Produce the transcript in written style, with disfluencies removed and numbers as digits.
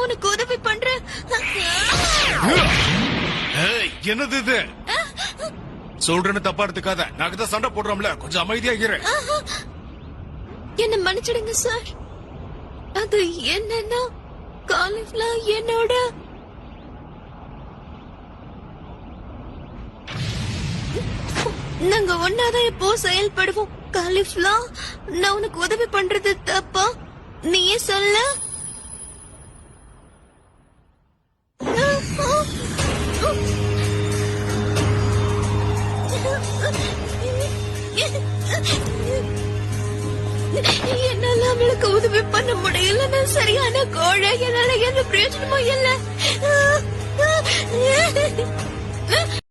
உனக்கு உதவி பண்றேன். என்னது இது? சொல்றேன்னு தப்பா எடுத்துக்காத. நாங்க தான் சண்டை போடுறோம்ல, கொஞ்சம் அமைதியா இரு. என்ன மன்னிச்சிடுங்க சார். அது என்னன்னா காலிஃப்ளவர் என்னோட நாங்க ஒன்னாதான் இப்போ செயல்படுவோம். காலிஃப்ளவர், நான் உனக்கு உதவி பண்றது தப்பா? நீயே சொல்ல. என்னால அவளுக்கு உதவி பண்ண முடியல. நான் சரியான கோழை. என்னால எந்த பிரயோஜனமும் இல்ல.